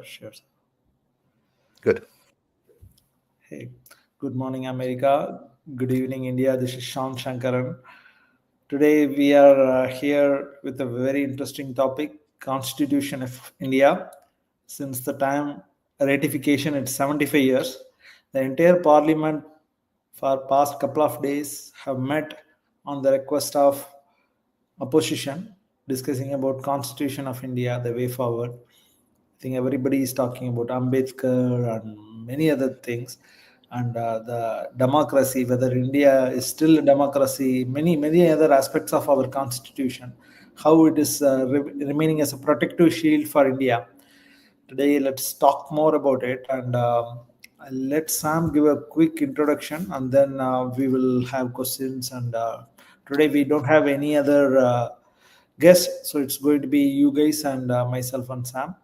Sure. Good. Hey, good morning, America. Good evening, India. This is Shyam Shankaran. Today we are here with a very interesting topic: Constitution of India. Since the time ratification, it's 75 years. The entire Parliament for past couple of days have met on the request of opposition, discussing about Constitution of India, the way forward. I think everybody is talking about Ambedkar and many other things, and the democracy, whether India is still a democracy, many other aspects of our constitution, how it is remaining as a protective shield for India. Today, let's talk more about it, and let Sam give a quick introduction, and then we will have questions. And today we don't have any other guests, so it's going to be you guys and myself and Sam.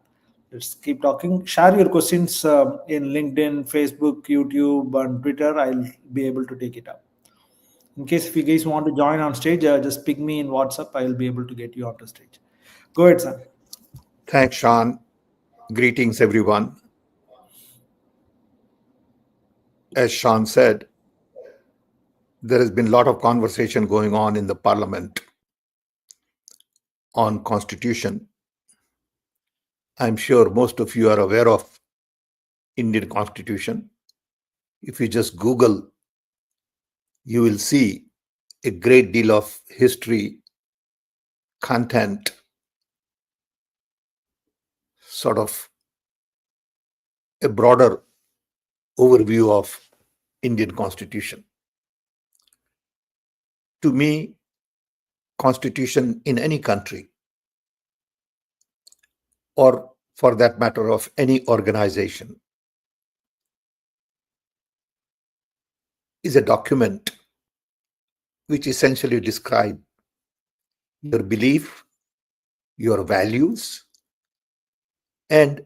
Let's keep talking. Share your questions in LinkedIn, Facebook, YouTube, and Twitter. I'll be able to take it up. In case if you guys want to join on stage, just ping me in WhatsApp. I'll be able to get you onto stage. Go ahead, Sam. Thanks, Sean. Greetings, everyone. As Sean said, there has been a lot of conversation going on in the Parliament on Constitution. I'm sure most of you are aware of Indian Constitution. If you just Google, you will see a great deal of history, content, sort of a broader overview of Indian Constitution. To me, Constitution in any country, or for that matter of any organization, is a document which essentially describes your belief, your values, and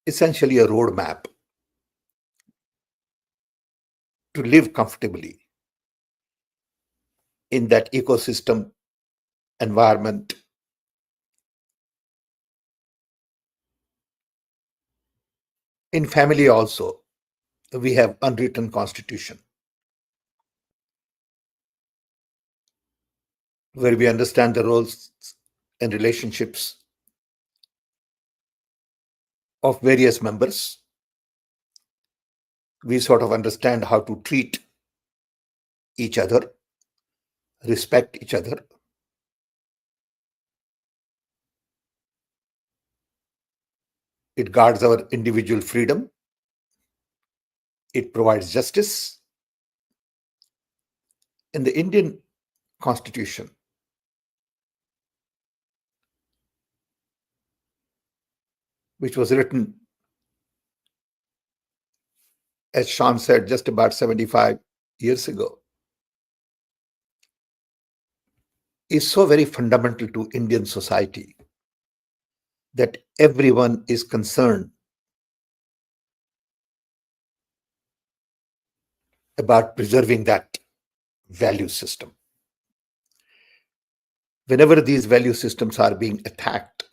essentially a roadmap to live comfortably in that ecosystem environment. In family also, we have unwritten constitution where we understand the roles and relationships of various members. We sort of understand how to treat each other, respect each other. It guards our individual freedom. It provides justice. In the Indian Constitution, which was written, as Sean said, just about 75 years ago, is so very fundamental to Indian society that everyone is concerned about preserving that value system. Whenever these value systems are being attacked,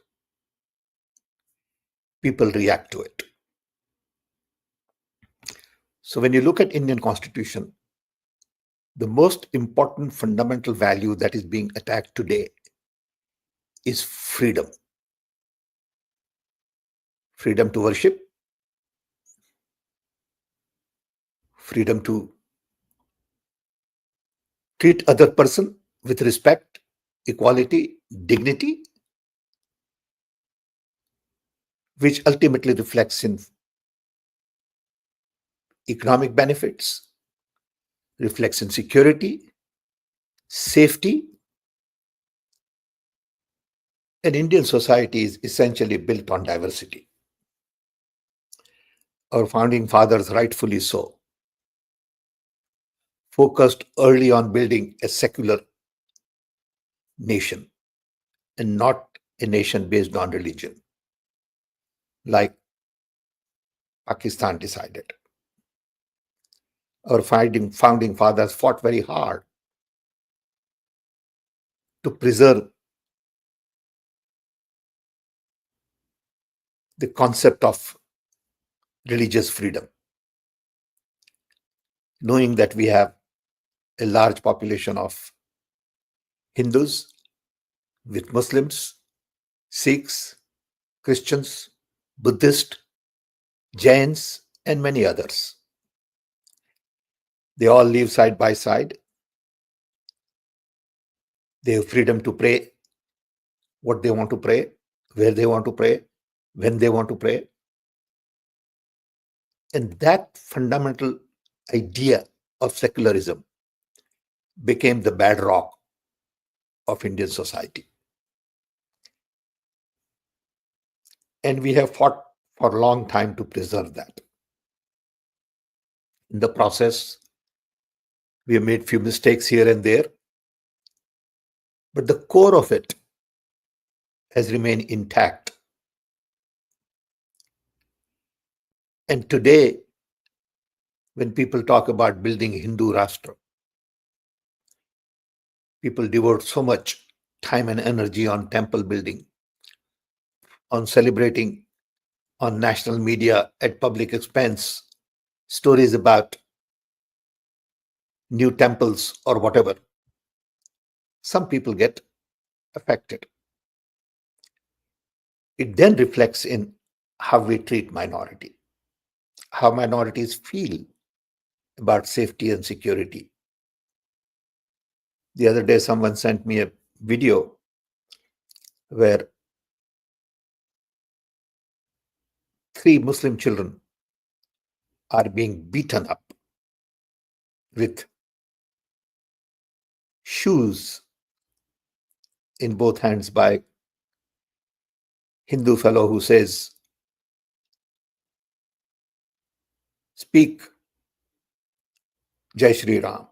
people react to it. So when you look at Indian Constitution, the most important fundamental value that is being attacked today is freedom. Freedom to worship, freedom to treat other person with respect, equality, dignity, which ultimately reflects in economic benefits, reflects in security, safety. And Indian society is essentially built on diversity. Our founding fathers, rightfully so, focused early on building a secular nation and not a nation based on religion, like Pakistan decided. Our founding fathers fought very hard to preserve the concept of religious freedom, knowing that we have a large population of Hindus with Muslims, Sikhs, Christians, Buddhists, Jains, and many others. They all live side by side. They have freedom to pray what they want to pray, where they want to pray, when they want to pray. And that fundamental idea of secularism became the bedrock of Indian society. And we have fought for a long time to preserve that. In the process, we have made few mistakes here and there, but the core of it has remained intact. And today, when people talk about building Hindu Rashtra, people devote so much time and energy on temple building, on celebrating on national media at public expense stories about new temples or whatever. Some people get affected. It then reflects in how we treat minority, how minorities feel about safety and security. The other day, someone sent me a video where 3 Muslim children are being beaten up with shoes in both hands by Hindu fellow who says, "Speak Jai Shri Ram."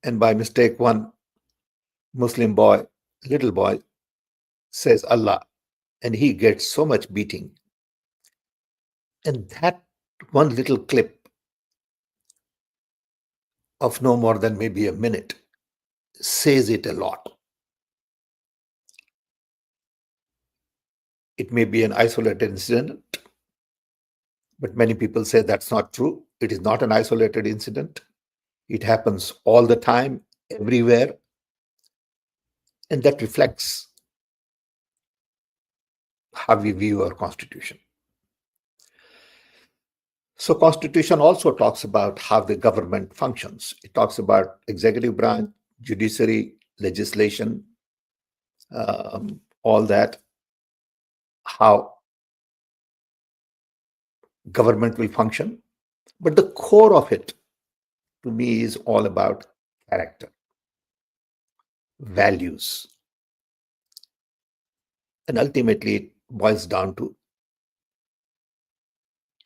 And by mistake, one Muslim boy, little boy, says Allah, and he gets so much beating. And that one little clip of no more than maybe a minute says it a lot. It may be an isolated incident, but many people say that's not true. It is not an isolated incident. It happens all the time, everywhere, and that reflects how we view our constitution. So constitution also talks about how the government functions. It talks about executive branch, judiciary, legislation, all that, how government will function. But the core of it, to me, is all about character, values. And ultimately, it boils down to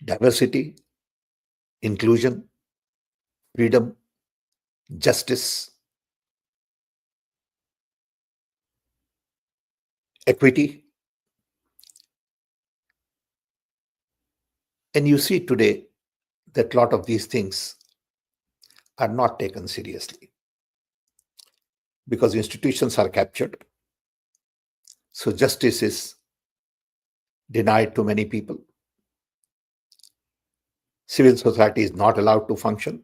diversity, inclusion, freedom, justice, equity. And you see today that a lot of these things are not taken seriously because institutions are captured. So justice is denied to many people. Civil society is not allowed to function.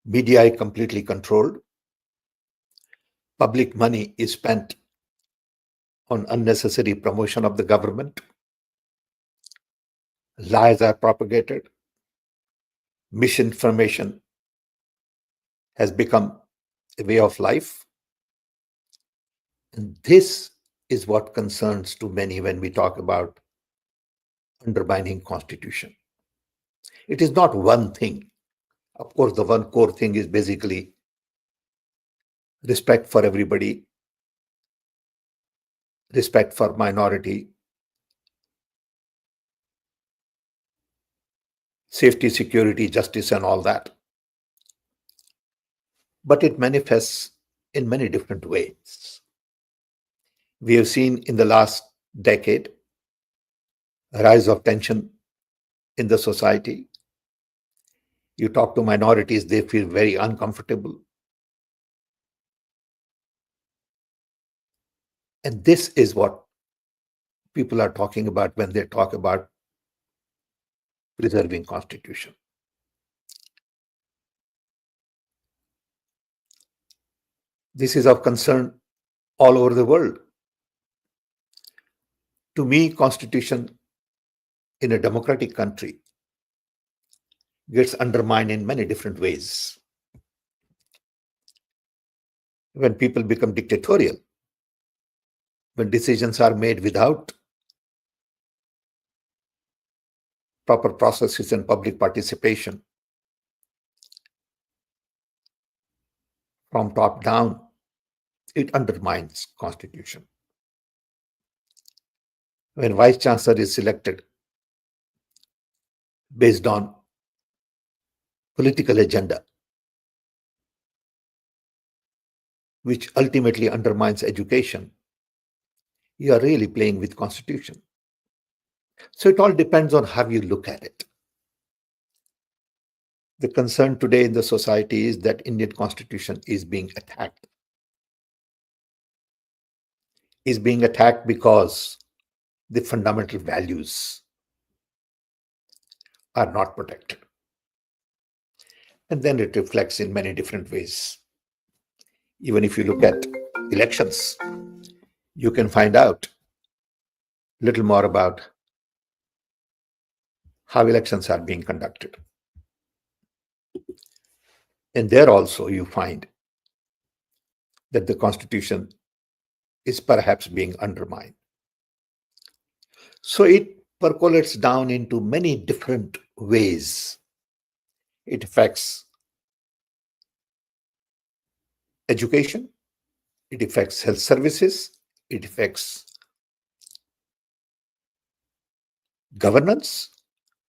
Media is completely controlled. Public money is spent on unnecessary promotion of the government. Lies are propagated. Misinformation has become a way of life. And this is what concerns to many when we talk about undermining constitution. It is not one thing. Of course, the one core thing is basically respect for everybody, respect for minority, safety, security, justice, and all that. But it manifests in many different ways. We have seen in the last decade a rise of tension in the society. You talk to minorities, they feel very uncomfortable. And this is what people are talking about when they talk about preserving constitution. This is of concern all over the world. To me, constitution in a democratic country gets undermined in many different ways. When people become dictatorial, when decisions are made without proper processes and public participation from top down, it undermines constitution. When vice chancellor is selected based on political agenda, which ultimately undermines education, you are really playing with constitution. So it all depends on how you look at it. The concern today in the society is that Indian constitution is being attacked. Is being attacked because the fundamental values are not protected. And then it reflects in many different ways. Even if you look at elections, you can find out a little more about how elections are being conducted. And there also you find that the constitution is perhaps being undermined. So it percolates down into many different ways. It affects education, it affects health services, it affects governance,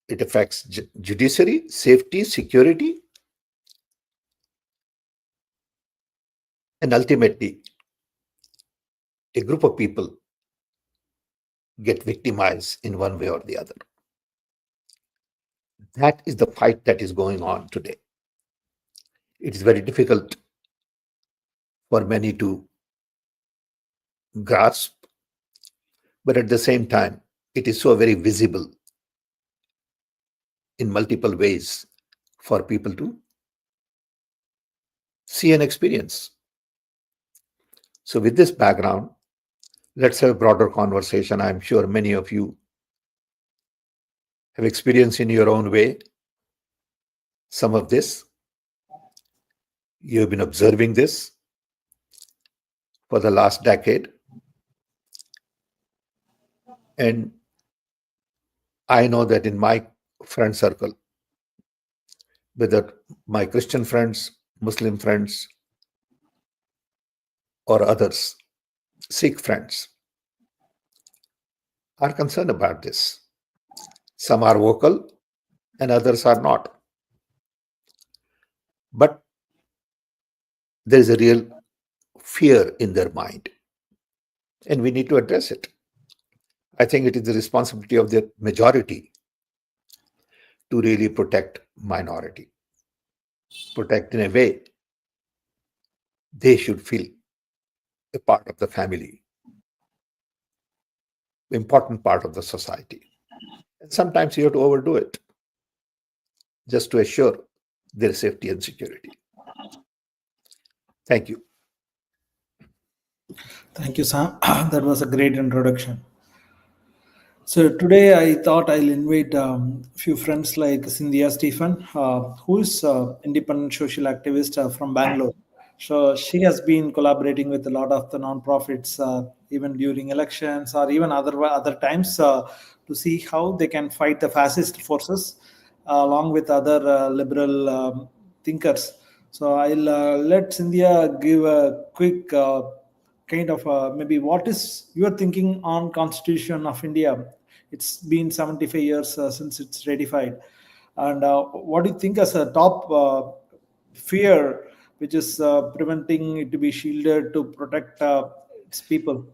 it affects judiciary, safety, security, and ultimately, a group of people get victimized in one way or the other. That is the fight that is going on today. It is very difficult for many to grasp, but at the same time, it is so very visible in multiple ways for people to see and experience. So, with this background, let's have a broader conversation. I'm sure many of you have experienced in your own way some of this. You have been observing this for the last decade. And I know that in my friend circle, whether my Christian friends, Muslim friends, or others, Sikh friends, are concerned about this. Some are vocal and others are not. But there is a real fear in their mind, and we need to address it. I think it is the responsibility of the majority to really protect minority, protect in a way they should feel a part of the family, important part of the society. And sometimes you have to overdo it just to assure their safety and security. Thank you. Thank you, Sam. That was a great introduction. So today I thought I'll invite a few friends like Cynthia Stephen, who is independent social activist from Bangalore. So she has been collaborating with a lot of the nonprofits, even during elections or even other times, to see how they can fight the fascist forces, along with other liberal thinkers. So I'll let Cynthia give a quick kind of maybe what is your thinking on Constitution of India. It's been 75 years since it's ratified, and what do you think as a top fear which is preventing it to be shielded to protect its people?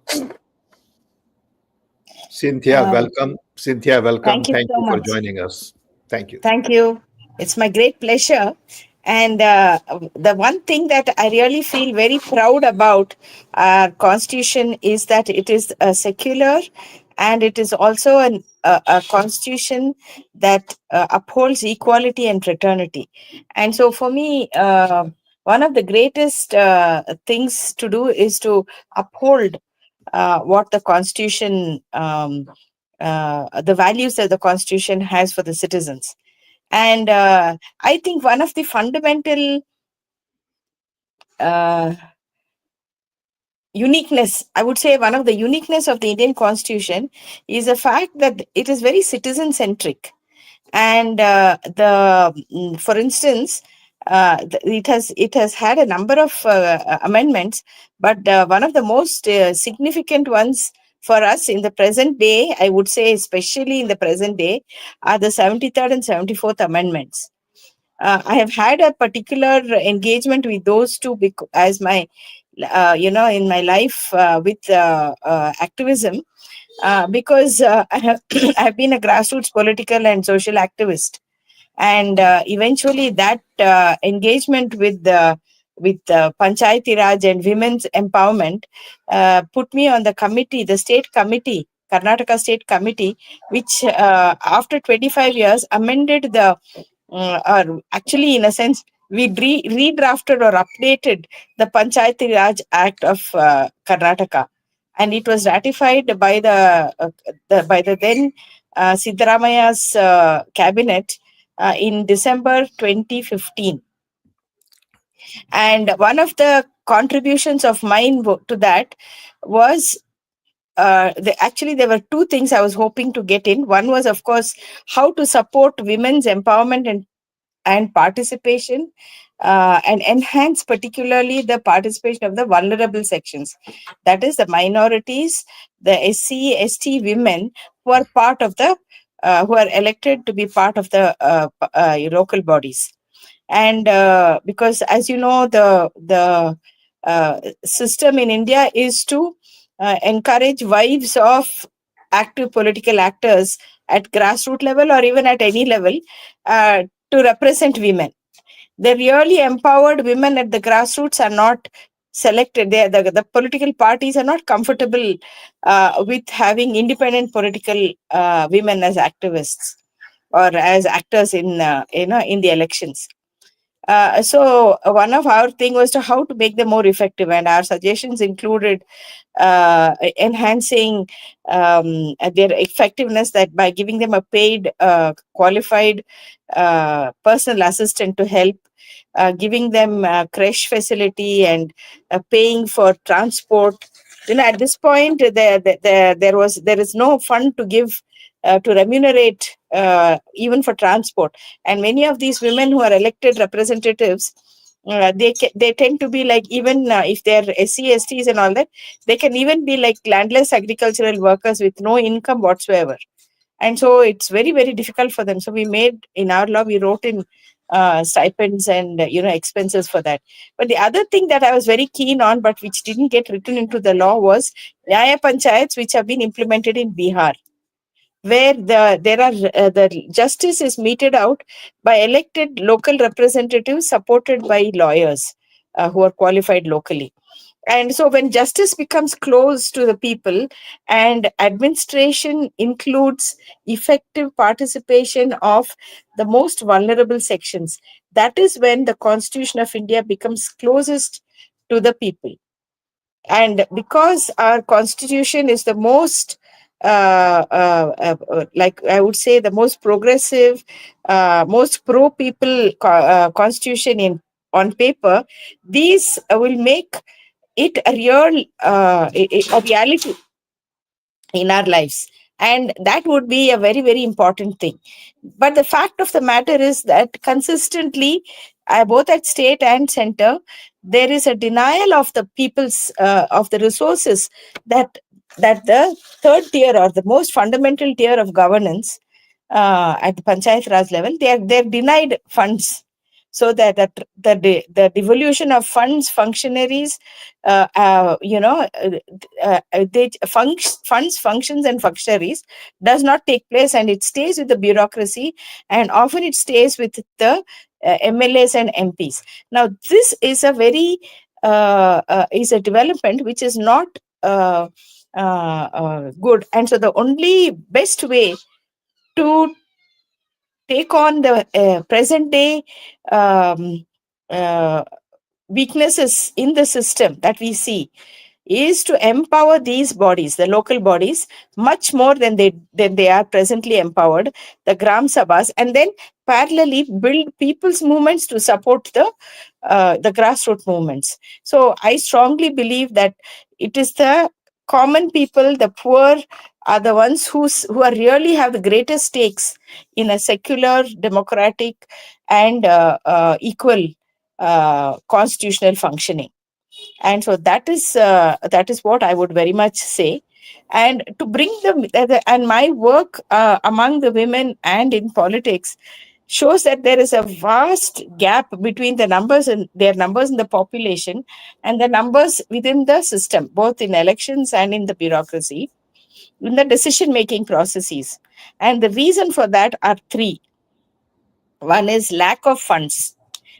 Cynthia, Um, welcome. Cynthia, welcome. Thank you Thank so you for much. joining us. Thank you. Thank you. It's my great pleasure. And the one thing that I really feel very proud about our constitution is that it is secular and it is also a constitution that upholds equality and fraternity. And so for me, one of the greatest things to do is to uphold what the constitution, the values that the constitution has for the citizens. And I think one of the fundamental uh, uniqueness, I would say one of the uniqueness of the Indian constitution is the fact that it is very citizen centric. And for instance, it has had a number of amendments, but one of the most significant ones for us in the present day, I would say especially in the present day, are the 73rd and 74th amendments. I have had a particular engagement with those two as my in my life with activism, because I have I've been a grassroots political and social activist, and eventually that engagement with Panchayati Raj and women's empowerment put me on the committee, the state committee, Karnataka State Committee, which after 25 years amended or actually in a sense we redrafted or updated the Panchayati Raj Act of Karnataka, and it was ratified by the then Siddaramaya's cabinet in December 2015. And one of the contributions of mine to that was actually there were two things I was hoping to get in. One was, of course, how to support women's empowerment and participation, and enhance particularly the participation of the vulnerable sections, that is the minorities, the SC ST women who are part of the who are elected to be part of the local bodies. And because, as you know, the system in India is to encourage wives of active political actors at grassroots level or even at any level to represent women. The really empowered women at the grassroots are not selected. The political parties are not comfortable with having independent political women as activists or as actors in the elections. So one of our thing was to how to make them more effective, and our suggestions included enhancing their effectiveness, that by giving them a paid qualified personal assistant to help, giving them creche facility, and paying for transport. At this point there is no fund to give to remunerate even for transport, and many of these women who are elected representatives, they tend to be like, even if they're SC STs and all that, they can even be like landless agricultural workers with no income whatsoever. And so it's very, very difficult for them. So we made, in our law, we wrote in stipends and expenses for that. But the other thing that I was very keen on, but which didn't get written into the law, was Nyaya Panchayats, which have been implemented in Bihar, where the justice is meted out by elected local representatives supported by lawyers who are qualified locally. And so when justice becomes close to the people and administration includes effective participation of the most vulnerable sections, that is when the Constitution of India becomes closest to the people. And because our constitution is the most like I would say the most progressive, most pro people constitution in on paper, these will make it a real a reality in our lives, and that would be a very, very important thing. But the fact of the matter is that consistently, both at state and center, there is a denial of the people's of the resources that the third tier or the most fundamental tier of governance at the Panchayat Raj level, they're denied funds. So the devolution of funds, functionaries, funds, functions, and functionaries does not take place, and it stays with the bureaucracy, and often it stays with the MLAs and MPs. Now, this is a very is a development which is not good. And so the only best way to take on the present day um, uh, weaknesses in the system that we see is to empower these bodies, the local bodies, much more than they are presently empowered, the Gram Sabhas, and then parallelly build people's movements to support the grassroots movements. So I strongly believe that it is the common people, the poor, are the ones who are really have the greatest stakes in a secular, democratic, and equal constitutional functioning. And so that is what I would very much say. And to bring and my work among the women and in politics shows that there is a vast gap between the numbers and their numbers in the population and the numbers within the system, both in elections and in the bureaucracy, in the decision making processes. And the reason for that are three. One is lack of funds.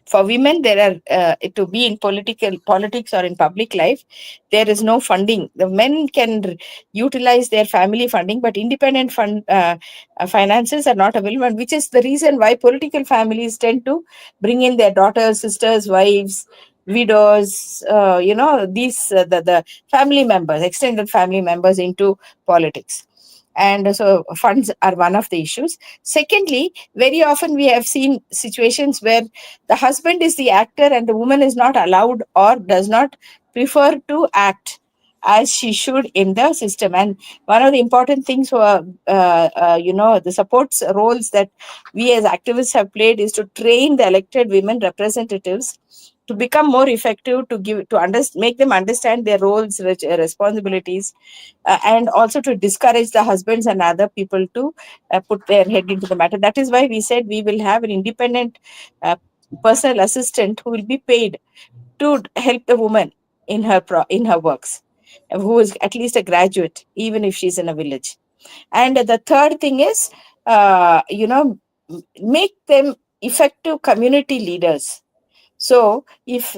For women, there are to be in politics or in public life, there is no funding. The men can utilize their family funding, but independent finances are not available, and which is the reason why political families tend to bring in their daughters, sisters, wives, widows, the family members, extended family members into politics. And so funds are one of the issues. Secondly, very often we have seen situations where the husband is the actor and the woman is not allowed or does not prefer to act as she should in the system. And one of the important things for the supports roles that we as activists have played is to train the elected women representatives to become more effective, make them understand their roles, responsibilities, and also to discourage the husbands and other people to put their head into the matter. That is why we said we will have an independent uh, personal assistant who will be paid to help the woman in her works, who is at least a graduate, even if she's in a village. And the third thing is, make them effective community leaders. So if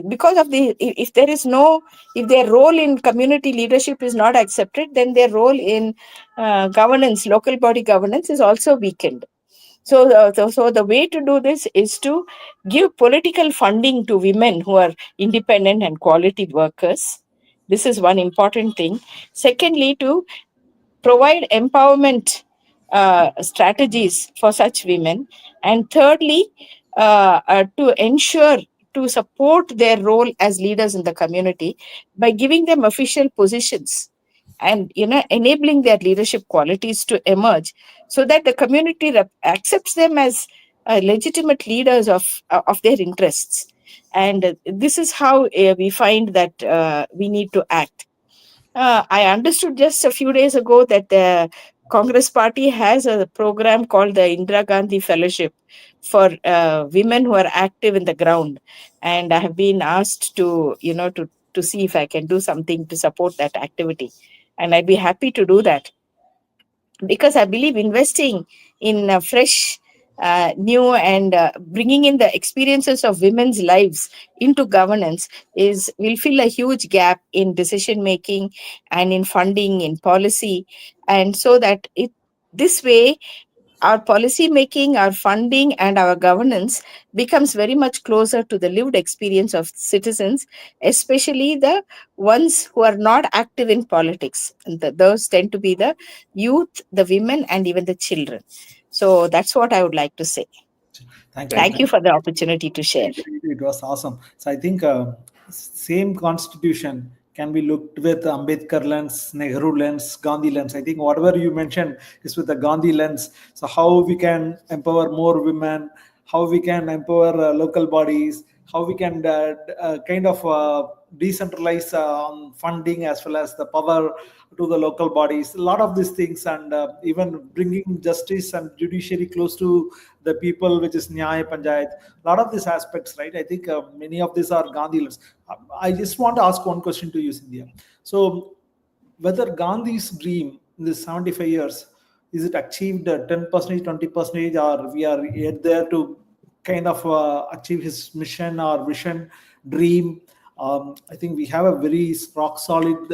because of the if there is no if their role in community leadership is not accepted, then their role in governance, local body governance, is also weakened. So the way to do this is to give political funding to women who are independent and quality workers. This is one important thing. Secondly, to provide empowerment strategies for such women. And thirdly, to ensure to support their role as leaders in the community by giving them official positions and enabling their leadership qualities to emerge, so that the community accepts them as legitimate leaders of their interests. And this is how we find that we need to act. I understood just a few days ago that the Congress party has a program called the Indira Gandhi Fellowship for women who are active in the ground, and I have been asked to see if I can do something to support that activity, and I'd be happy to do that, because I believe investing in fresh, new, and bringing in the experiences of women's lives into governance will fill a huge gap in decision making and in funding, in policy, and so that this way our policy making, our funding, and our governance becomes very much closer to the lived experience of citizens, especially the ones who are not active in politics. And those tend to be the youth, the women, and even the children. So that's what I would like to say. Thank you. Thank you for the opportunity to share. It was awesome. So I think same constitution can be looked with Ambedkar lens, Nehru lens, Gandhi lens. I think whatever you mentioned is with the Gandhi lens. So how we can empower more women, how we can empower local bodies, how we can kind of decentralize funding as well as the power to the local bodies, a lot of these things, and even bringing justice and judiciary close to the people, which is Nyaya Panchayat, a lot of these aspects, right? I think many of these are Gandhi lens. I just want to ask one question to you, Cynthia. So whether Gandhi's dream in this 75 years, is it achieved 10%, 20%, or we are yet there to kind of achieve his mission or vision, dream? I think we have a very rock solid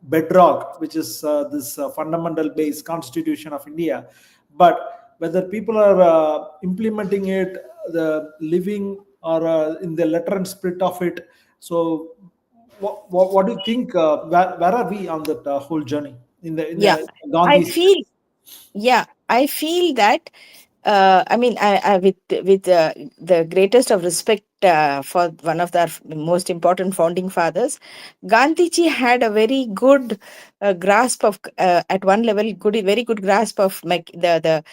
bedrock, which is this fundamental base constitution of India. But whether people are implementing it, the living, or in the letter and spirit of it. So, what do you think? Where are we on that whole journey in Yeah, the I Gandhi's? feel, yeah, I feel that I mean, with the greatest of respect for one of the most important founding fathers, Gandhiji had a very good grasp of, at one level, very good grasp of the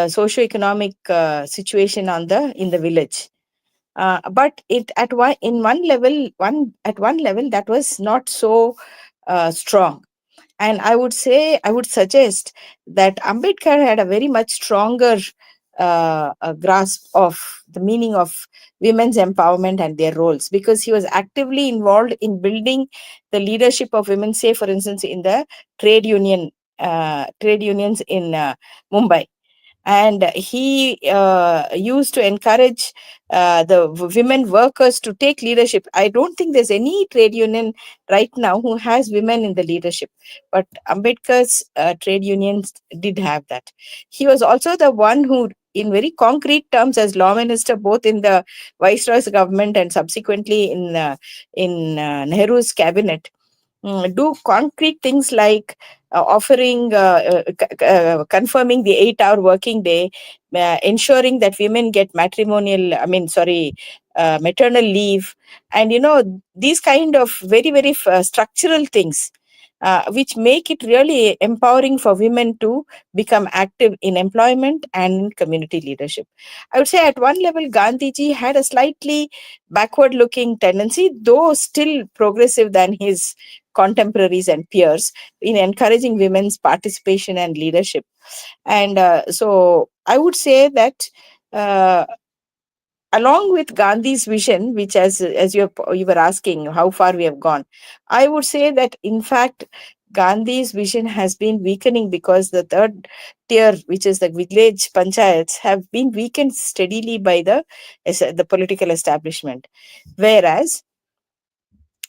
socio-economic situation on the in the village. But it at one in one level that was not so strong. And I would suggest that Ambedkar had a very much stronger grasp of the meaning of women's empowerment and their roles, because he was actively involved in building the leadership of women, say for instance in the trade unions in Mumbai. And he used to encourage the women workers to take leadership. I don't think there's any trade union right now who has women in the leadership, but Ambedkar's trade unions did have that. He was also the one who, in very concrete terms, as law minister both in the Viceroy's government and subsequently Nehru's cabinet, do concrete things like offering, confirming the 8-hour working day, ensuring that women get maternal leave, and these kind of very, very structural things, which make it really empowering for women to become active in employment and in community leadership. I would say at one level, Gandhiji had a slightly backward looking tendency, though still progressive than his contemporaries and peers, in encouraging women's participation and leadership. And so I would say that uh, along with Gandhi's vision, which, as you were asking how far we have gone, I would say that in fact Gandhi's vision has been weakening, because the third tier, which is the village panchayats, have been weakened steadily by the political establishment. Whereas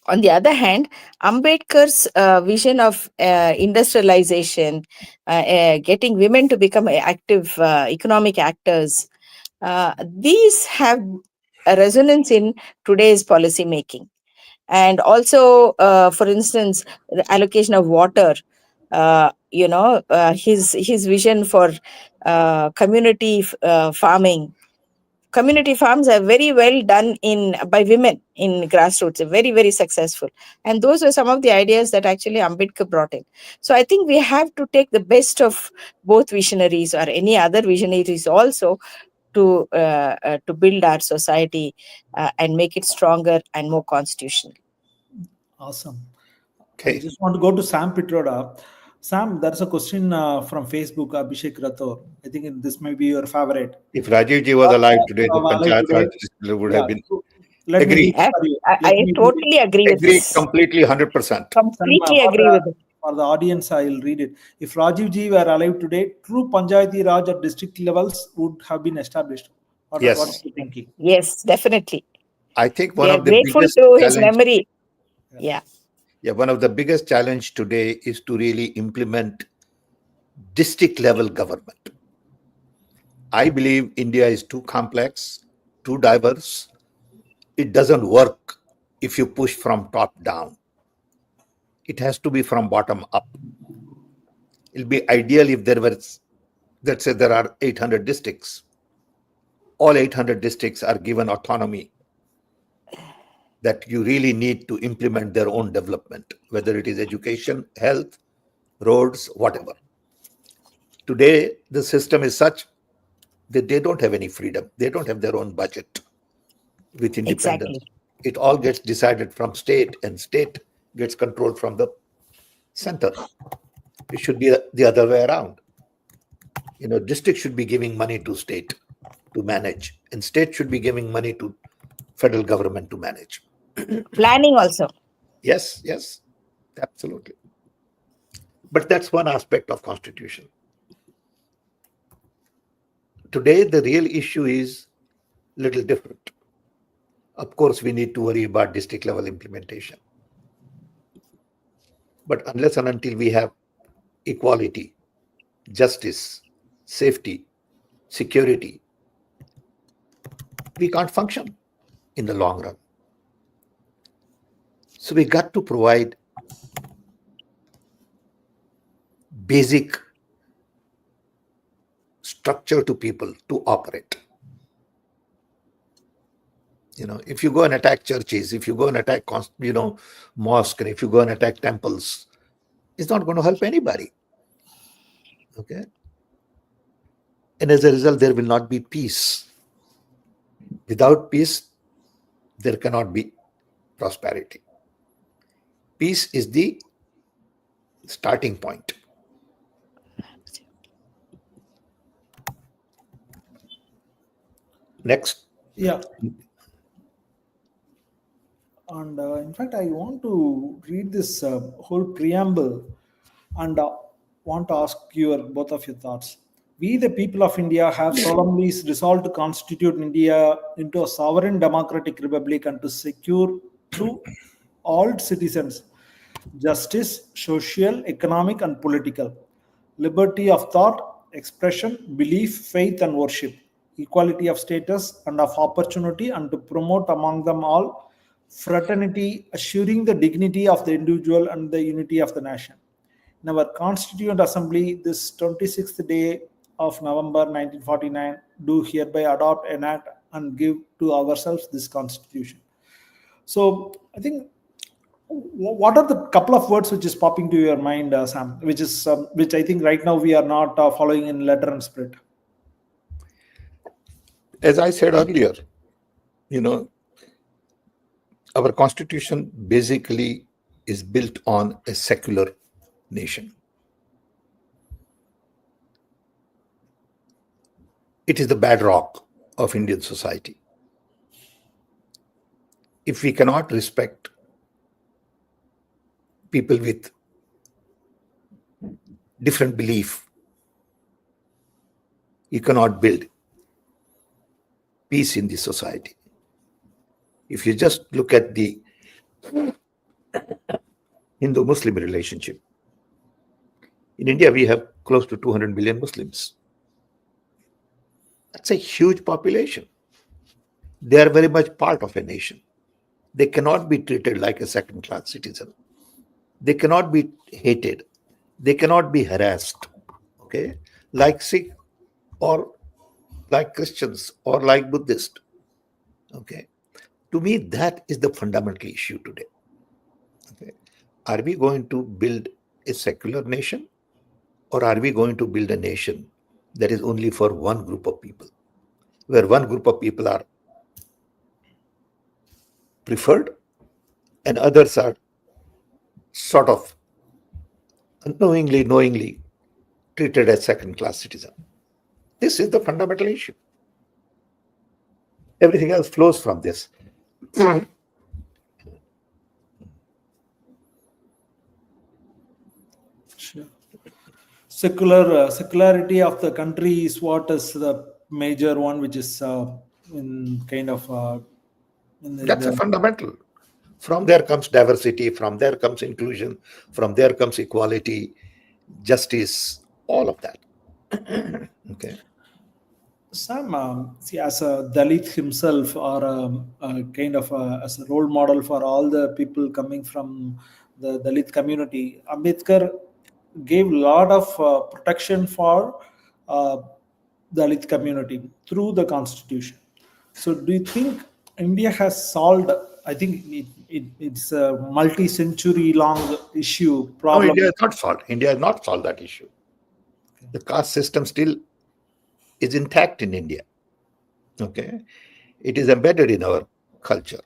on the other hand, Ambedkar's vision of industrialization, getting women to become active economic actors, these have a resonance in today's policy making. And also, for instance, the allocation of water, his vision for farming. Community farms are very well done in by women in grassroots, very, very successful. And those were some of the ideas that actually Ambedkar brought in. So I think we have to take the best of both visionaries, or any other visionaries also, to build our society and make it stronger and more constitutional. Awesome. I Okay. just want to go to Sam Pitroda. Sam, there's a question from Facebook, Abhishek Rathor. I think this may be your favorite. If Rajiv ji was alive today, the Alive Panchayat today. Raj district would Yeah. have been. So let me Agree. read it for you. Let I me read it. totally agree with Agree this. completely 100%. Completely agree with it. For the audience, I will read it. If Rajiv ji were alive today, true Panchayati Raj at district levels would have been established. What are Yes. you thinking? Yes, definitely. I think We one are of the grateful biggest to his challenge, memory. Yeah. one of the biggest challenge today is to really implement district level government. I believe India is too complex, too diverse. It doesn't work if you push from top down. It has to be from bottom up. It'll be ideal if there were, let's say there are 800 districts. All 800 districts are given autonomy that you really need to implement their own development, whether it is education, health, roads, whatever. Today, the system is such that they don't have any freedom. They don't have their own budget with independence. Exactly. It all gets decided from state, and state gets controlled from the center. It should be the other way around. District should be giving money to state to manage, and state should be giving money to federal government to manage. Planning also. Yes, yes, absolutely. But that's one aspect of constitution. Today, the real issue is little different. Of course, we need to worry about district level implementation. But unless and until we have equality, justice, safety, security, we can't function in the long run. So we got to provide basic structure to people to operate. If you go and attack churches, if you go and attack, mosque, and if you go and attack temples, it's not going to help anybody. Okay. And as a result, there will not be peace. Without peace, there cannot be prosperity. Peace is the starting point. Next. Yeah. And in fact, I want to read this whole preamble and want to ask both of your thoughts. We, the people of India, have solemnly resolved to constitute India into a sovereign democratic republic and to secure to all citizens justice, social, economic, and political, liberty of thought, expression, belief, faith, and worship, equality of status and of opportunity, and to promote among them all fraternity, assuring the dignity of the individual and the unity of the nation. In our Constituent Assembly, this 26th day of November 1949, do hereby adopt, enact, and give to ourselves this Constitution. So, I think what are the couple of words which is popping to your mind, Sam, which I think right now we are not following in letter and spirit? As I said earlier, our constitution basically is built on a secular nation. It is the bedrock of Indian society. If we cannot respect people with different belief, you cannot build peace in the society. If you just look at the Hindu-Muslim relationship, in India we have close to 200 million Muslims. That's a huge population. They are very much part of a nation. They cannot be treated like a second-class citizen. They cannot be hated. They cannot be harassed, okay, like Sikh or like Christians or like Buddhist. Okay. To me, that is the fundamental issue today. Okay. Are we going to build a secular nation, or are we going to build a nation that is only for one group of people, where one group of people are preferred and others are sort of knowingly treated as second-class citizen? This is the fundamental issue. Everything else flows from this. Sure. Secularity of the country is what is the major one, which is in kind of That's a fundamental. From there comes diversity, from there comes inclusion, from there comes equality, justice, all of that. Okay. Sam, see, as a Dalit himself, or kind of as a role model for all the people coming from the Dalit community, Ambedkar gave a lot of protection for uh, Dalit community through the constitution. So, do you think India has solved? I think it's a multi-century long issue No, problem. India has not solved. India has not solved that issue. The caste system still is intact in India. Okay. It is embedded in our culture,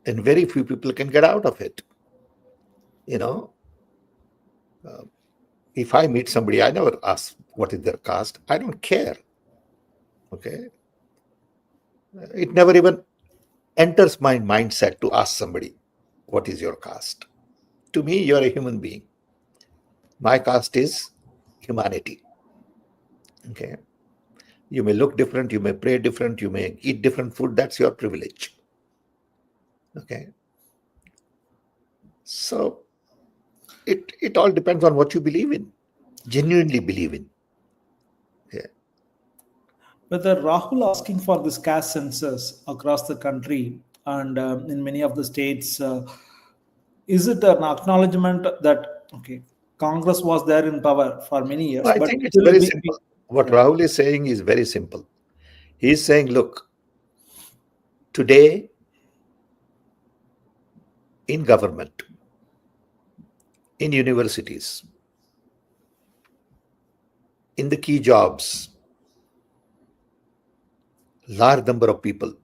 and very few people can get out of it. If I meet somebody, I never ask what is their caste. I don't care. Okay. It never even enters my mindset to ask somebody, what is your caste? To me, you're a human being. My caste is humanity. Okay. You may look different, you may pray different, you may eat different food. That's your privilege. Okay. So it all depends on what you believe in, genuinely believe in. Yeah. Whether Rahul asking for this caste census across the country and in many of the states, is it an acknowledgement that okay, Congress was there in power for many years, I but think it's still very we simple. What yeah, Rahul is saying is very simple. He's saying, look, today in government, in universities, in the key jobs, large number of people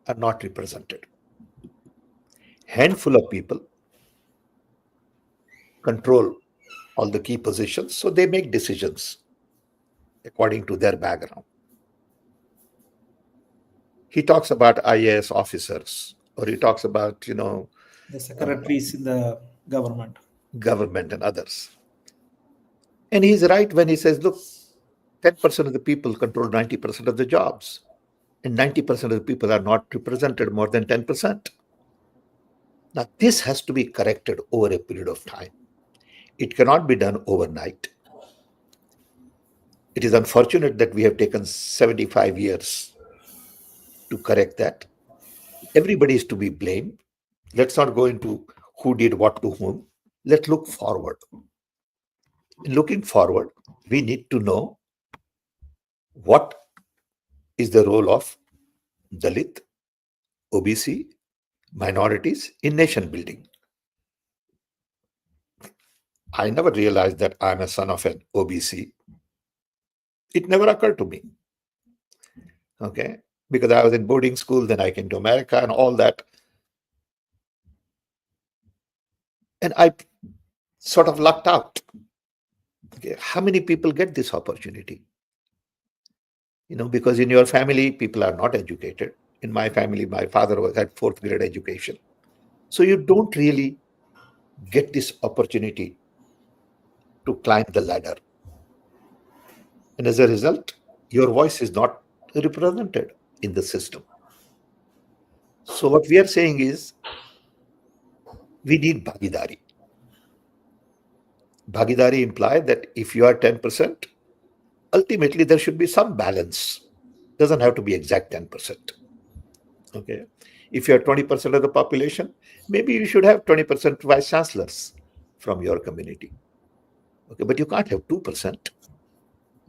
are not represented. Handful of people control all the key positions, so they make decisions according to their background. He talks about IAS officers, or he talks about, the uh, secretaries in the government. government and others. And he's right when he says, look, 10% of the people control 90% of the jobs, and 90% of the people are not represented more than 10%. Now, this has to be corrected over a period of time. It cannot be done overnight. It is unfortunate that we have taken 75 years to correct that. Everybody is to be blamed. Let's not go into who did what to whom. Let's look forward. In looking forward, we need to know what is the role of Dalit, OBC, minorities in nation building. I never realized that I'm a son of an OBC. It never occurred to me. Okay. Because I was in boarding school, then I came to America and all that. And I sort of lucked out. Okay. How many people get this opportunity? Because in your family, people are not educated. In my family, my father had fourth grade education. So you don't really get this opportunity to climb the ladder. And as a result, your voice is not represented in the system. So what we are saying is we need Bhagidari. Bhagidari implies that if you are 10%, ultimately there should be some balance. Doesn't have to be exact 10%. Okay. If you are 20% of the population, maybe you should have 20% vice chancellors from your community. Okay, but you can't have 2%,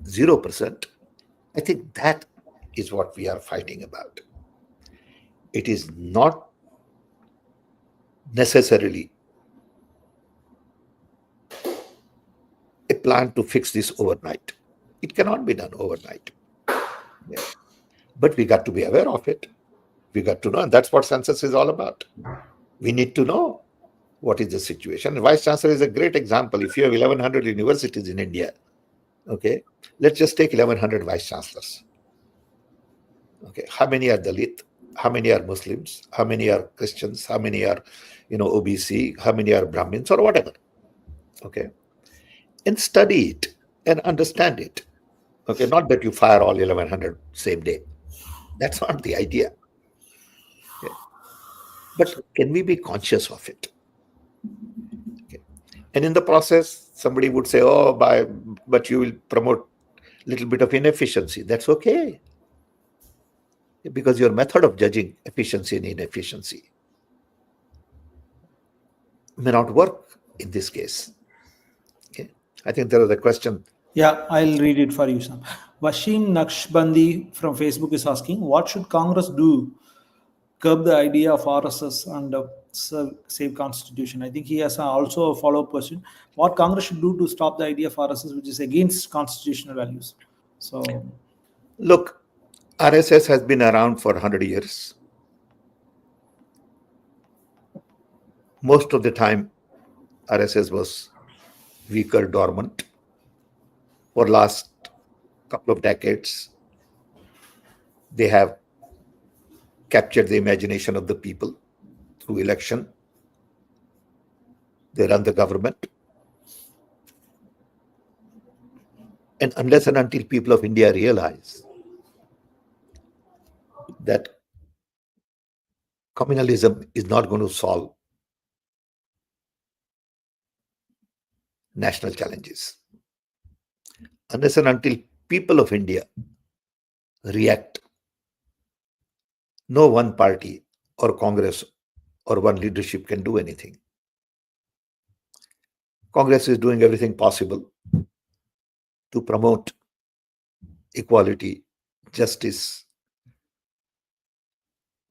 0%. I think that is what we are fighting about. It is not necessarily a plan to fix this overnight. It cannot be done overnight. Yeah. But we got to be aware of it. We got to know, and that's what census is all about. We need to know what is the situation. Vice Chancellor is a great example. If you have 1,100 universities in India, okay, let's just take 1,100 Vice Chancellors. Okay, how many are Dalit? How many are Muslims? How many are Christians? How many are, OBC? How many are Brahmins or whatever? Okay, and study it and understand it. Okay, not that you fire all 1,100 same day. That's not the idea. Okay. But can we be conscious of it? Okay. And in the process, somebody would say, "Oh, but you will promote a little bit of inefficiency." That's okay, because your method of judging efficiency and inefficiency may not work in this case. Okay. I think there was a question. Yeah, I'll read it for you, Sam. Washim Naqshbandi from Facebook is asking, what should Congress do curb the idea of RSS and save constitution? I think he has also a follow-up question. What Congress should do to stop the idea of RSS, which is against constitutional values? So, Look, RSS has been around for 100 years. Most of the time, RSS was weak or dormant. For last couple of decades, they have captured the imagination of the people through election. They run the government. And unless and until people of India realize that communalism is not going to solve national challenges. Unless and until people of India react, no one party or Congress or one leadership can do anything. Congress is doing everything possible to promote equality, justice.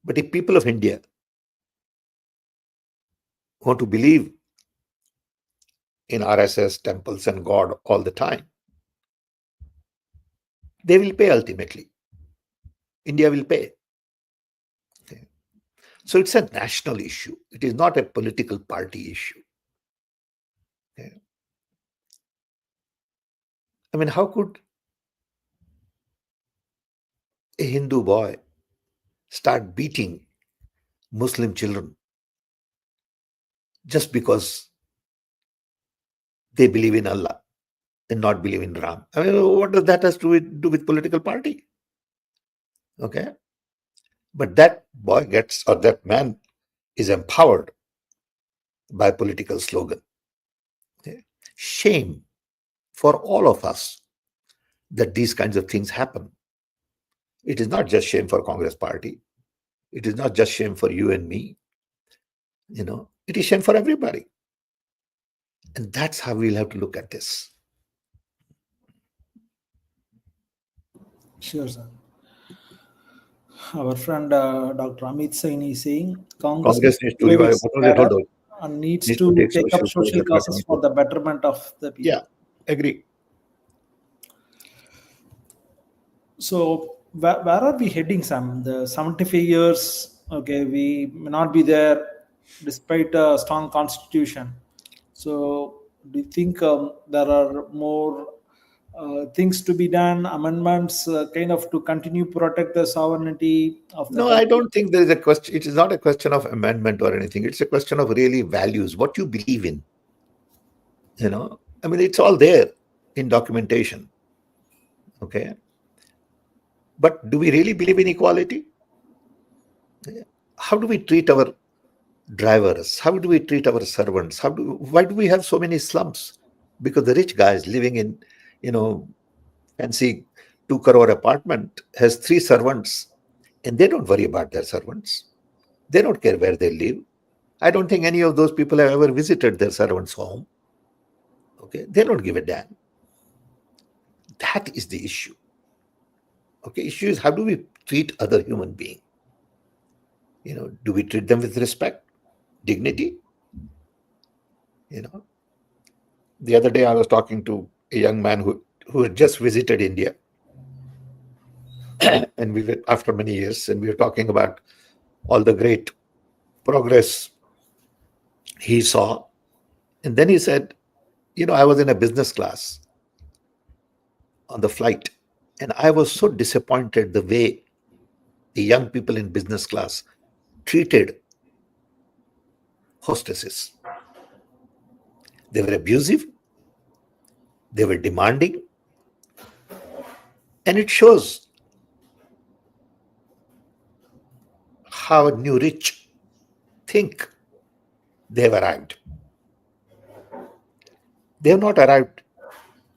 But if people of India want to believe in RSS, temples, and God all the time, they will pay ultimately. India will pay. Okay. So it's a national issue. It is not a political party issue. Okay. I mean, how could a Hindu boy start beating Muslim children just because they believe in Allah and not believe in Ram? I mean, what does that have to do with political party? Okay. But that boy gets, or that man is empowered by political slogan. Okay. Shame for all of us that these kinds of things happen. It is not just shame for Congress party. It is not just shame for you and me. It is shame for everybody. And that's how we'll have to look at this. Sure, sir. Our friend Dr. Amit Saini is saying Congress Congress needs to revive, what was it? Hold on. and needs Needs to to take take up social social causes for the betterment of the people. Yeah, agree. So where are we heading, Sam? The 75 years, okay, we may not be there despite a strong constitution. So do you think there are more things to be done, amendments kind of to continue protect the sovereignty of the No, I country? don't think there is a question. It is not a question of amendment or anything. It's a question of really values, what you believe in. I mean, it's all there in documentation. Okay. But do we really believe in equality? How do we treat our drivers? How do we treat our servants? Why do we have so many slums? Because the rich guys living in, fancy 2 crore apartment has 3 servants, and they don't worry about their servants. They don't care where they live. I don't think any of those people have ever visited their servant's home. Okay, they don't give a damn. That is the issue. Okay, issue is how do we treat other human beings? Do we treat them with respect, dignity? The other day I was talking to a young man who had just visited India, and we were after many years, and we were talking about all the great progress he saw. And then he said, I was in a business class on the flight, and I was so disappointed the way the young people in business class treated hostesses. They were abusive, they were demanding, and it shows how new rich think they have arrived. They have not arrived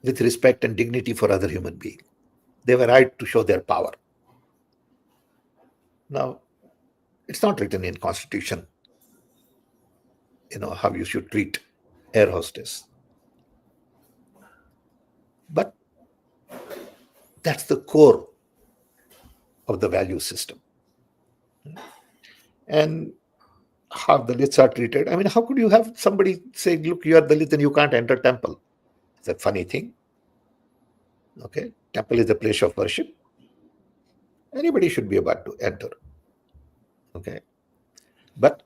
with respect and dignity for other human beings. They have arrived to show their power. Now, it's not written in Constitution, how you should treat air hostess. But that's the core of the value system. And how Dalits are treated. I mean, how could you have somebody say, look, you are Dalit and you can't enter temple? It's a funny thing. Okay, temple is a place of worship. Anybody should be able to enter. Okay, but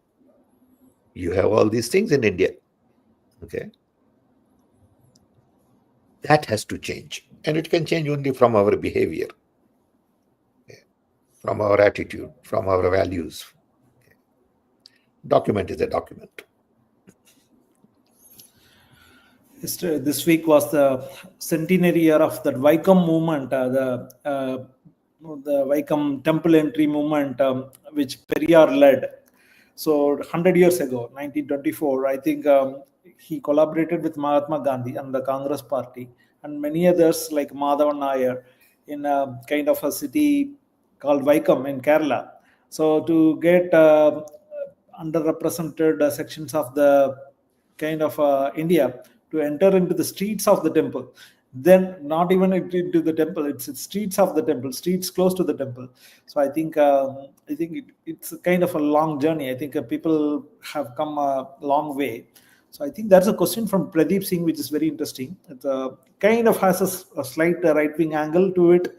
you have all these things in India. Okay, that has to change, and it can change only from our behavior, okay, from our attitude, from our values. Okay. Document is a document. This week was the centenary year of the Vaikam movement, the Vaikam temple entry movement, which Periyar led. So 100 years ago, 1924, I think he collaborated with Mahatma Gandhi and the Congress Party and many others like Madhavan Nair in a kind of a city called Vaikam in Kerala. So to get underrepresented sections of the kind of India to enter into the streets of the temple, then not even into the temple, it's streets of the temple, streets close to the temple. So I think it's a kind of a long journey. I think people have come a long way. So I think that's a question from Pradeep Singh, which is very interesting. It kind of has a slight right-wing angle to it.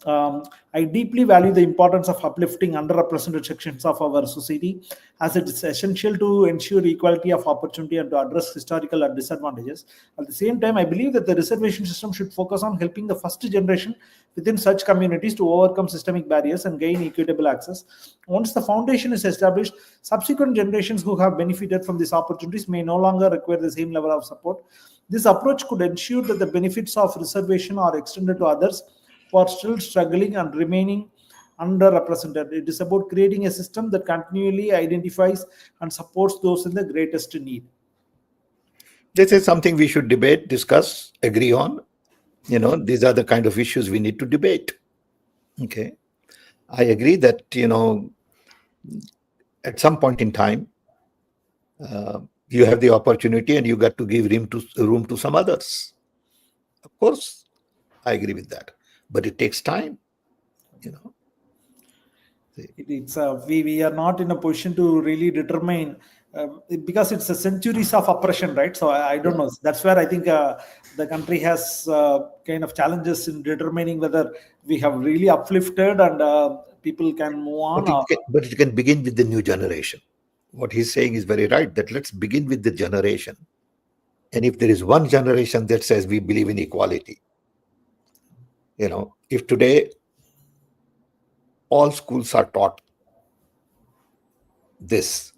I deeply value the importance of uplifting underrepresented sections of our society, as it is essential to ensure equality of opportunity and to address historical disadvantages. At the same time, I believe that the reservation system should focus on helping the first generation within such communities to overcome systemic barriers and gain equitable access. Once the foundation is established, subsequent generations who have benefited from these opportunities may no longer require the same level of support. This approach could ensure that the benefits of reservation are extended to others who are still struggling and remaining underrepresented. It is about creating a system that continually identifies and supports those in the greatest need. This is something we should debate, discuss, agree on. These are the kind of issues we need to debate. Okay. I agree that, at some point in time, you have the opportunity and you got to give room to some others. Of course, I agree with that. But it takes time. It's we are not in a position to really determine because it's a centuries of oppression, right? So I don't know. That's where I think the country has kind of challenges in determining whether we have really uplifted and people can move on. But it can begin with the new generation. What he's saying is very right, that let's begin with the generation. And if there is one generation that says we believe in equality, if today all schools are taught this,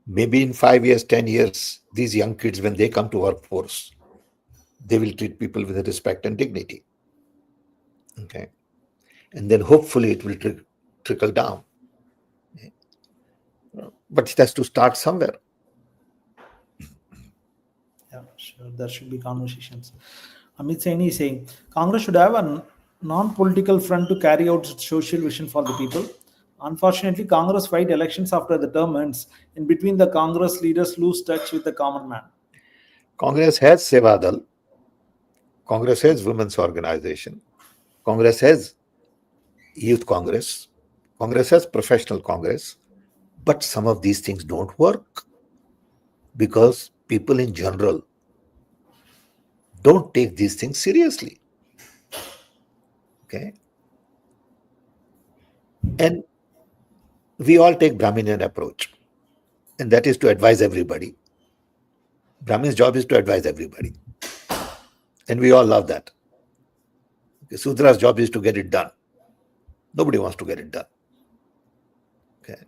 maybe in 5 years, 10 years, these young kids, when they come to workforce, they will treat people with respect and dignity. Okay. And then hopefully it will trickle down. Okay. But it has to start somewhere. Yeah, sure. There should be conversations. Amit Saini is saying Congress should have a non-political front to carry out its social vision for the people. Unfortunately, Congress fight elections after the term ends. In between, the Congress leaders lose touch with the common man. Congress has Sevadal. Congress has women's organization. Congress has youth Congress. Congress has professional Congress. But some of these things don't work because people in general don't take these things seriously. Okay. And we all take Brahminian approach. And that is to advise everybody. Brahmin's job is to advise everybody. And we all love that. Okay. Sudra's job is to get it done. Nobody wants to get it done. Okay.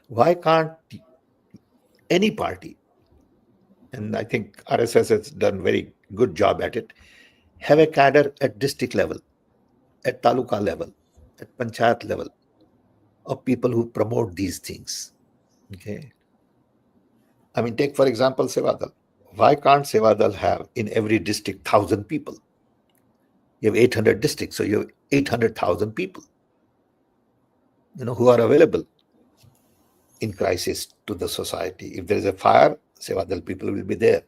Why can't any party, and I think RSS has done very good job at it, have a cadre at district level, at taluka level, at panchayat level, of people who promote these things. Okay. I mean, take for example Sevadal. Why can't Sevadal have in every district 1,000 people? You have 800 districts, so you have 800,000 people, who are available in crisis to the society. If there is a fire, Sevadal people will be there.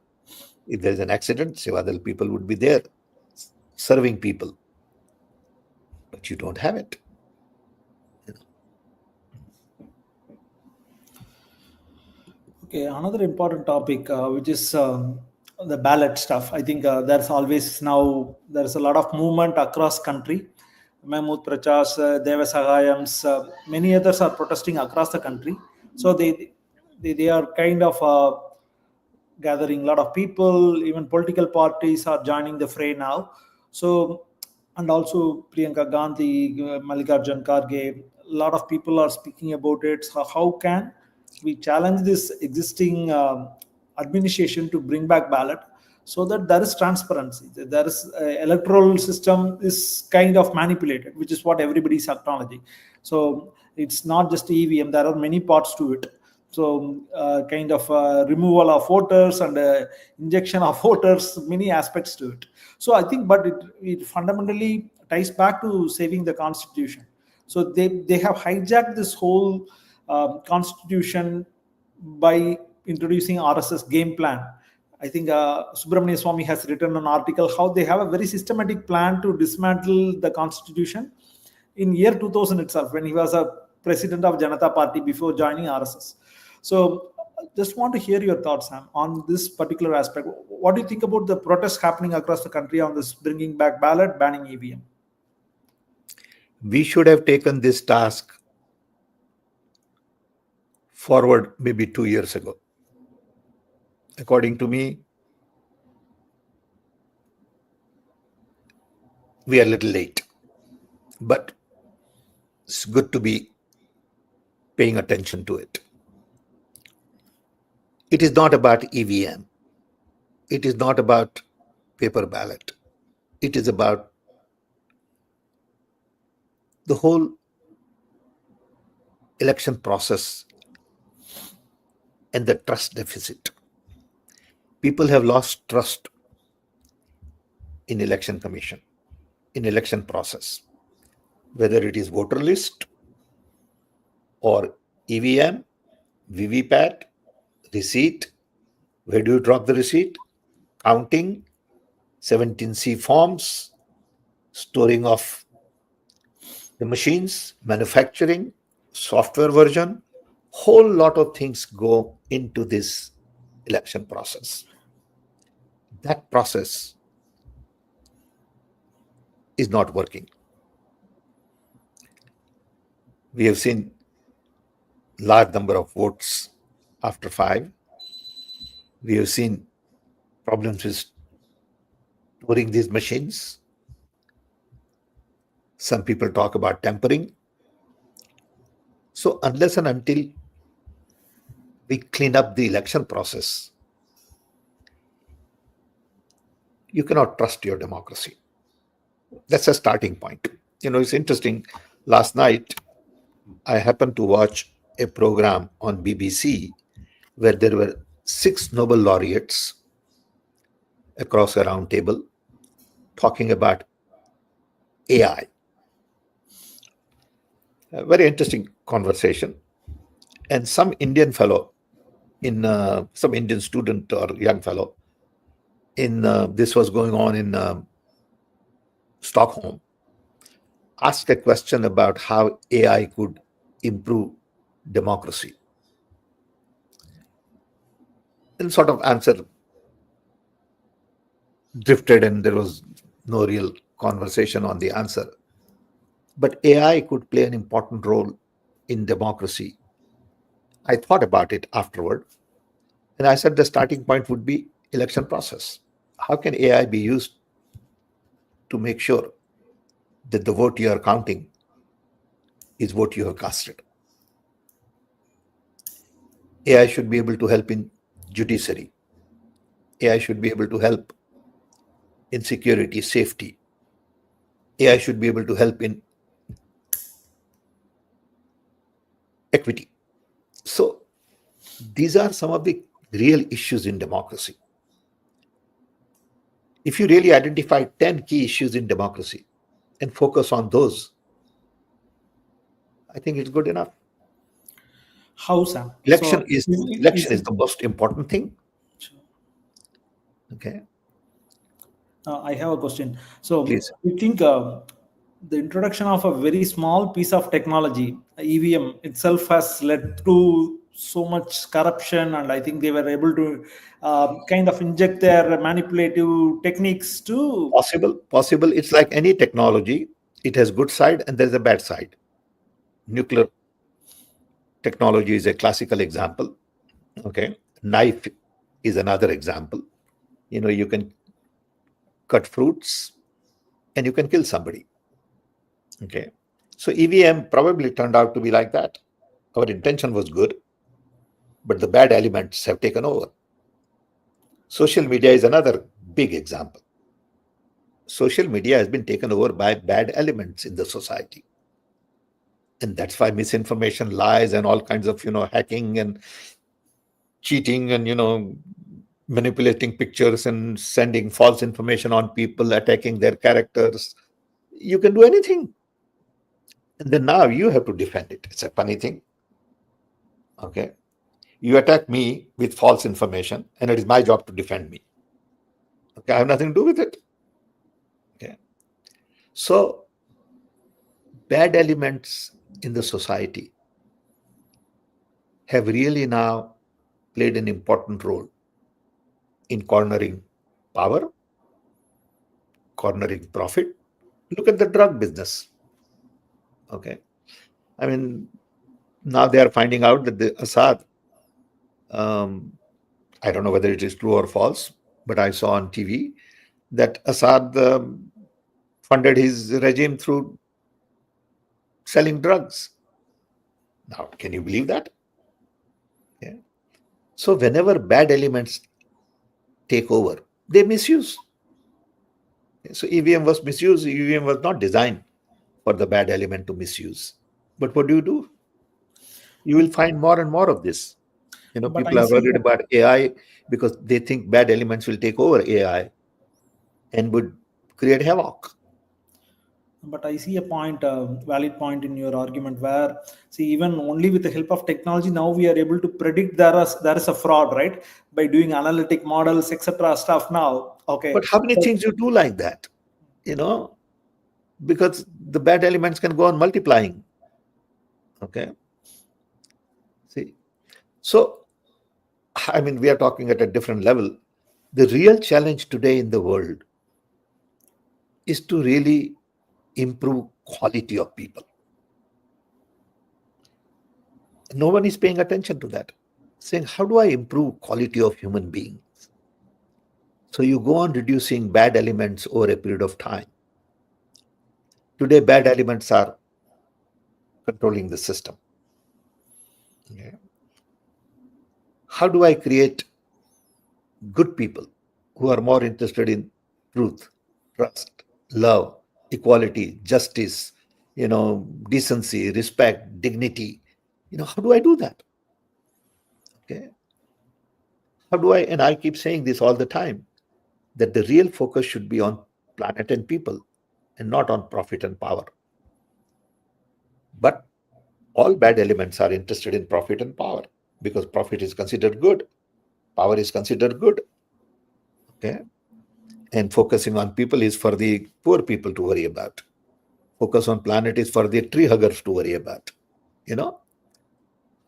If there is an accident, Sevadal people would be there serving people. But you don't have it. Okay, another important topic, which is the ballot stuff. I think there's a lot of movement across country. Mahmood Prachas, Devasahayams, many others are protesting across the country. So they are kind of gathering a lot of people. Even political parties are joining the fray now. So, and also Priyanka Gandhi, Mallikarjun Kharge, a lot of people are speaking about it. So how can we challenge this existing administration to bring back ballot so that there is transparency, there is electoral system is kind of manipulated, which is what everybody is acknowledging. So it's not just EVM, there are many parts to it. So kind of removal of voters and injection of voters, many aspects to it. So I think, but it fundamentally ties back to saving the constitution. So they have hijacked this whole constitution by introducing RSS game plan. I think Subramania Swamy has written an article how they have a very systematic plan to dismantle the constitution in year 2000 itself, when he was a president of Janata Party before joining RSS. So just want to hear your thoughts, Sam, on this particular aspect. What do you think about the protests happening across the country on this bringing back ballot, banning EVM? We should have taken this task forward maybe 2 years ago. According to me, we are a little late, but it's good to be paying attention to it. It is not about EVM. It is not about paper ballot. It is about the whole election process and the trust deficit. People have lost trust in election commission, in election process, whether it is voter list or EVM, VVPAT, receipt, where do you drop the receipt, counting, 17C forms, storing of the machines, manufacturing, software version, whole lot of things go into this election process. That process is not working. We have seen large number of votes after 5. We have seen problems with storing these machines. Some people talk about tampering. So unless and until we clean up the election process, you cannot trust your democracy. That's a starting point. It's interesting. Last night, I happened to watch a program on BBC where there were 6 Nobel laureates across a round table talking about AI. A very interesting conversation. And some Indian fellow, some Indian student or young fellow, this was going on in Stockholm, asked a question about how AI could improve democracy. And sort of answer drifted, and there was no real conversation on the answer. But AI could play an important role in democracy. I thought about it afterward, and I said the starting point would be election process. How can AI be used to make sure that the vote you are counting is vote you have casted? AI should be able to help in judiciary. AI should be able to help in security, safety. AI should be able to help in equity. So these are some of the real issues in democracy. If you really identify 10 key issues in democracy and focus on those, I think it's good enough. How, Sam? Election is the most important thing. Okay. I have a question. So, Please. you think the introduction of a very small piece of technology, EVM itself, has led to so much corruption, and I think they were able to kind of inject their manipulative techniques to Possible. It's like any technology. It has good side and there's a bad side. Nuclear technology is a classical example. Okay. Knife is another example. You can cut fruits and you can kill somebody. Okay. So EVM probably turned out to be like that. Our intention was good, but the bad elements have taken over. Social media is another big example. Social media has been taken over by bad elements in the society. And that's why misinformation, lies, and all kinds of, hacking and cheating and, manipulating pictures and sending false information on people, attacking their characters. You can do anything. And then now you have to defend it. It's a funny thing. Okay. You attack me with false information, and it is my job to defend me. Okay. I have nothing to do with it. Okay. So, bad elements in the society have really now played an important role in cornering power, cornering profit. Look at the drug business. Okay. I mean, now they are finding out that the Assad, I don't know whether it is true or false, but I saw on TV that Assad funded his regime through selling drugs. Now, can you believe that? Yeah. So, whenever bad elements take over, they misuse. So, EVM was misused. EVM was not designed for the bad element to misuse. But what do? You will find more and more of this. But People I are see, worried about AI because they think bad elements will take over AI and would create havoc. but I see a point, a valid point in your argument where, see, even only with the help of technology, now we are able to predict there is a fraud, right? By doing analytic models, etc. stuff now. Okay. But how many things you do like that? Because the bad elements can go on multiplying. Okay. See, so I mean, we are talking at a different level. The real challenge today in the world is to really improve quality of people. No one is paying attention to that. Saying, how do I improve quality of human beings? So you go on reducing bad elements over a period of time. Today, bad elements are controlling the system. Okay. How do I create good people who are more interested in truth, trust, love, equality, justice, decency, respect, dignity? How do I do that? Okay. How do I, and I keep saying this all the time, that the real focus should be on planet and people and not on profit and power. But all bad elements are interested in profit and power because profit is considered good, power is considered good. Okay. And focusing on people is for the poor people to worry about. Focus on planet is for the tree huggers to worry about. How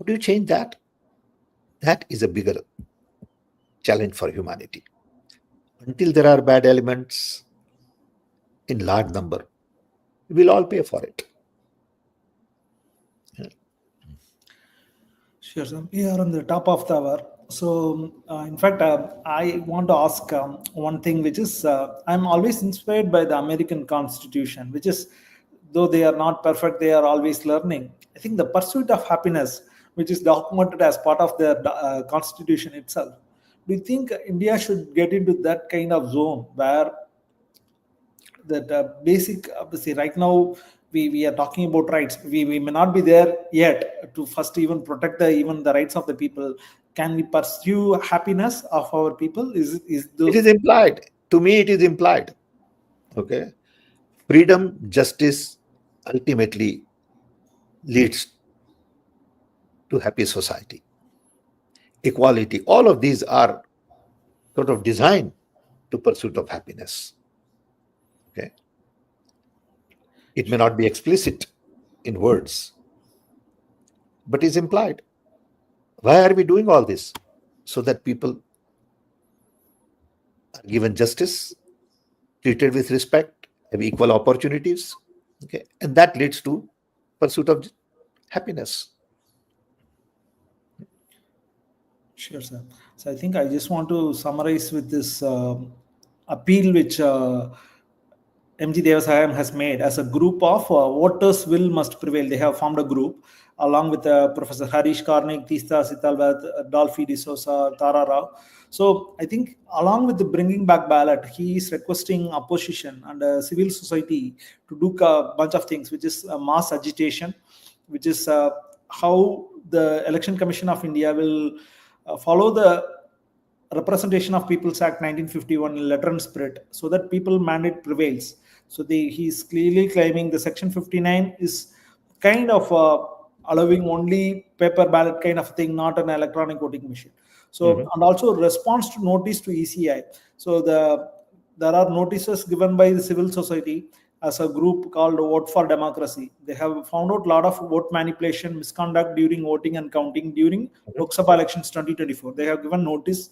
do you change that? That is a bigger challenge for humanity. Until there are bad elements in large number, we'll all pay for it. Sure, sir. We are on the top of the hour. So, in fact, I want to ask one thing, which is I'm always inspired by the American Constitution, which is, though they are not perfect, they are always learning. I think the pursuit of happiness, which is documented as part of the Constitution itself. Do you think India should get into that kind of zone where that basic, see, right now we are talking about rights, we may not be there yet to first even protect even the rights of the people. Can we pursue happiness of our people? Is those? It is implied. To me, it is implied. Okay. Freedom, justice ultimately leads to happy society. Equality, all of these are sort of designed to pursuit of happiness. Okay. It may not be explicit in words, but is implied. Why are we doing all this? So that people are given justice, treated with respect, have equal opportunities. Okay. And that leads to pursuit of happiness. Sure, sir. So I think I just want to summarize with this appeal which MG Devasayam has made as a group of voters will must prevail. They have formed a group along with Professor Harish Karnik, Tista Sitalvat, Dolphy D'Souza, Tara Rao. So I think along with the bringing back ballot, he is requesting opposition and civil society to do a bunch of things, which is mass agitation, which is how the Election Commission of India will follow the Representation of People's Act 1951 in letter and spirit, so that people mandate prevails. So he's clearly claiming the Section 59 is kind of allowing only paper ballot kind of thing, not an electronic voting machine. So and also response to notice to ECI. So there are notices given by the civil society as a group called Vote for Democracy. They have found out a lot of vote manipulation, misconduct during voting and counting during Lok Sabha elections 2024. They have given notice,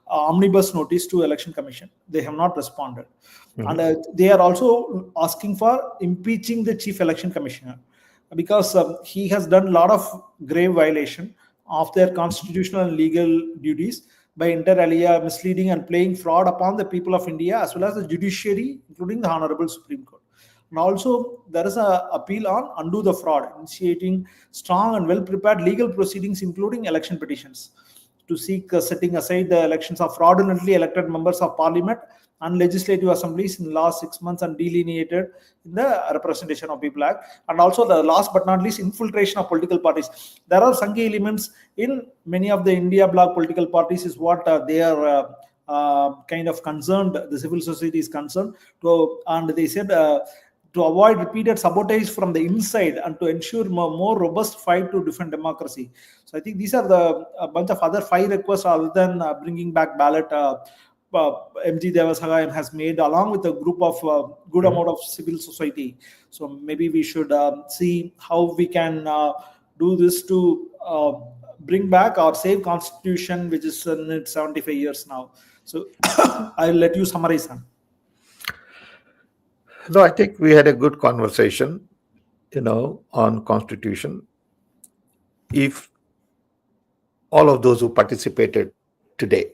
omnibus notice to Election Commission. They have not responded. And they are also asking for impeaching the Chief Election Commissioner, because he has done a lot of grave violation of their constitutional and legal duties by inter alia misleading and playing fraud upon the people of India as well as the judiciary, including the Honorable Supreme Court. And also, there is an appeal on undo the fraud, initiating strong and well-prepared legal proceedings, including election petitions, to seek setting aside the elections of fraudulently elected members of parliament and legislative assemblies in the last 6 months and delineated in the Representation of People Act. And also, the last but not least, infiltration of political parties. There are Sanghi elements in many of the India bloc political parties, is what they are kind of concerned, the civil society is concerned. And they said, to avoid repeated sabotage from the inside and to ensure more robust fight to defend democracy. So I think these are a bunch of other 5 requests other than bringing back ballot. MG Devasagayam has made along with a group of good amount of civil society. So maybe we should see how we can do this to bring back our save constitution, which is in its 75 years now. So I'll let you summarize, Sam. No, I think we had a good conversation, on constitution. If all of those who participated today,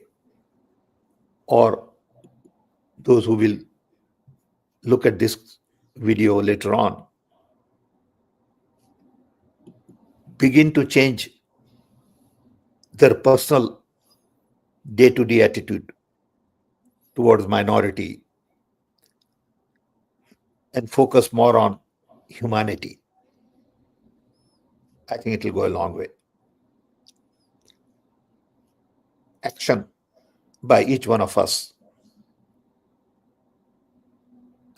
or those who will look at this video later on, begin to change their personal day-to-day attitude towards minority and focus more on humanity, I think it will go a long way. Action by each one of us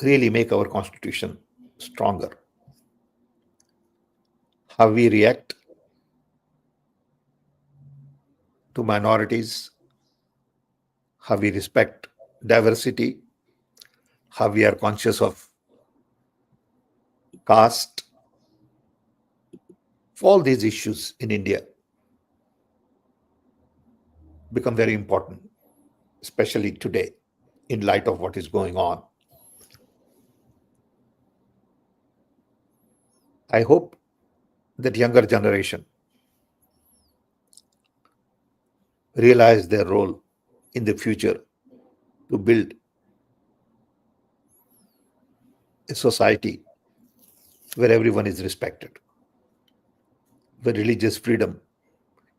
really make our constitution stronger. How we react to minorities, how we respect diversity, how we are conscious of caste, all these issues in India become very important, especially today, in light of what is going on. I hope that younger generation realize their role in the future to build a society where everyone is respected, where religious freedom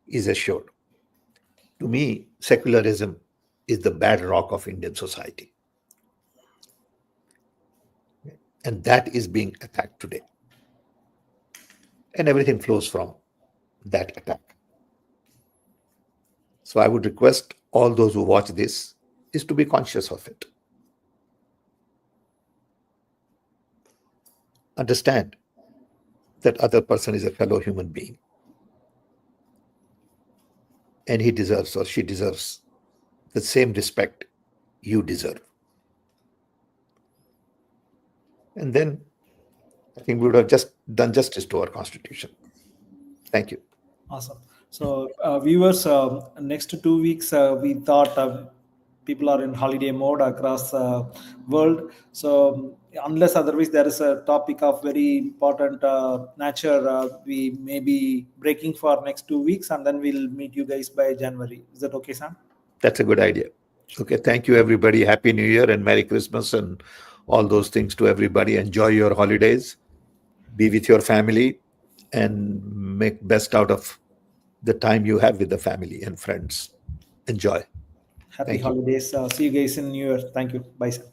is assured. To me, secularism is the bedrock of Indian society. And that is being attacked today. And everything flows from that attack. So I would request all those who watch this is to be conscious of it. Understand that other person is a fellow human being. And he deserves or she deserves the same respect you deserve. And then I think we would have just done justice to our constitution. Thank you. Awesome. So viewers, next 2 weeks, we thought people are in holiday mode across the world. So unless otherwise there is a topic of very important nature, we may be breaking for next 2 weeks, and then we'll meet you guys by January. Is that okay, Sam? That's a good idea. Okay. Thank you, everybody. Happy New Year and Merry Christmas and all those things to everybody. Enjoy your holidays. Be with your family and make best out of the time you have with the family and friends. Enjoy. Happy holidays. See you guys in New Year. Thank you. Bye, Sam.